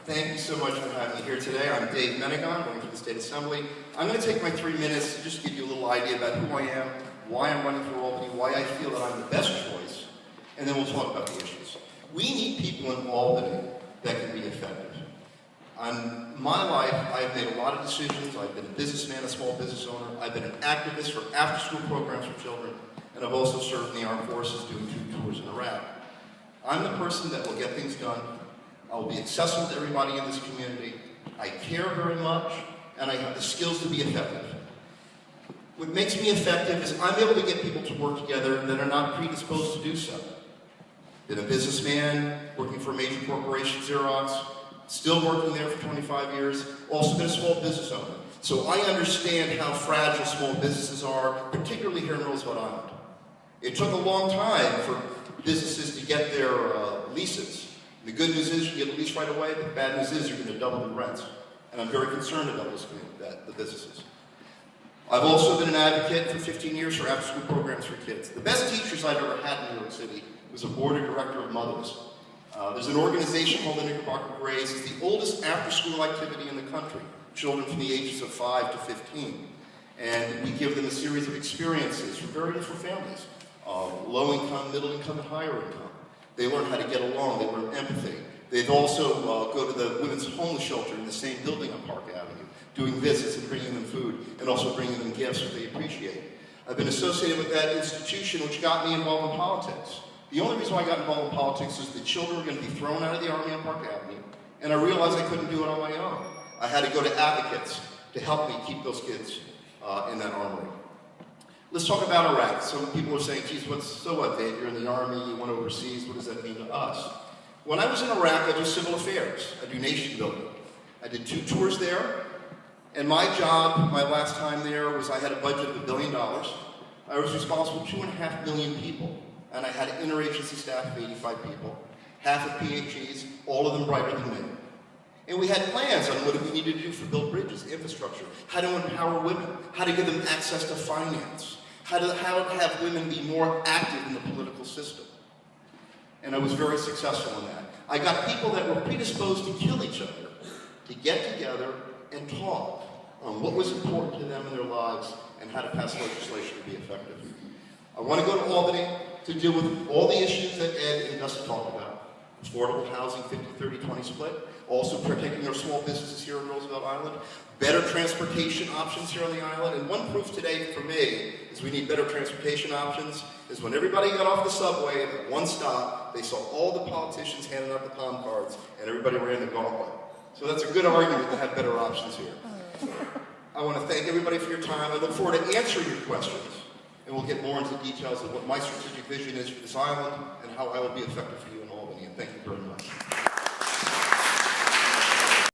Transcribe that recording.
Thank you so much for having me here today. I'm Dave Menegon, running for the State Assembly. I'm going to take my 3 minutes to just give you a little idea about who I am, why I'm running for Albany, why I feel that I'm the best choice, and then we'll talk about the issues. We need people in Albany that can be effective. In my life, I've made a lot of decisions. I've been a businessman, a small business owner. I've been an activist for after-school programs for children, and I've also served in the armed forces doing 2 tours in Iraq. I'm the person that will get things done. I will be accessible to everybody in this community. I care very much, and I have the skills to be effective. What makes me effective is I'm able to get people to work together that are not predisposed to do so. Been a businessman, working for a major corporation, Xerox, still working there for 25 years, also been a small business owner. So I understand how fragile small businesses are, particularly here in Roosevelt Island. It took a long time for businesses to get their leases. The good news is you get a lease right away, but the bad news is you're going to double the rents. And I'm very concerned about the businesses. I've also been an advocate for 15 years for after-school programs for kids. The best teachers I've ever had in New York City was a board of director of mothers. There's an organization called the Knickerbocker Grays. It's the oldest after-school activity in the country, children from the ages of 5 to 15. And we give them a series of experiences from very different families, low income, middle income, and higher income. They learn how to get along, they learn empathy. They've also go to the women's homeless shelter in the same building on Park Avenue, doing visits and bringing them food, and also bringing them gifts that they appreciate. I've been associated with that institution, which got me involved in politics. The only reason why I got involved in politics is the children were going to be thrown out of the Army on Park Avenue, and I realized I couldn't do it on my own. I had to go to advocates to help me keep those kids in that armory. Let's talk about Iraq. Some people are saying, geez, so what, Dave? You're in the Army, you went overseas, what does that mean to us? When I was in Iraq, I do civil affairs. I do nation building. I did 2 tours there, and my job, my last time there, was I had a budget of $1 billion. I was responsible for 2.5 million people, and I had an interagency staff of 85 people, half of PhDs, all of them brighter than me. And we had plans on what we needed to do for build bridges, infrastructure, how to empower women, how to give them access to finance, how to have women be more active in the political system. And I was very successful in that. I got people that were predisposed to kill each other to get together and talk on what was important to them in their lives and how to pass legislation to be effective. I want to go to Albany to deal with all the issues that Ed and Gus talked about. Affordable housing, 50-30-20 split. Also protecting our small businesses here in Roosevelt Island. Better transportation options here on the island. And one proof today for me is we need better transportation options is when everybody got off the subway at one stop, they saw all the politicians handing out the palm cards and everybody ran the gauntlet. So that's a good argument to have better options here. I want to thank everybody for your time. I look forward to answering your questions. And we'll get more into the details of what my strategic vision is for this island and how I will be effective for you in Albany. And thank you very much.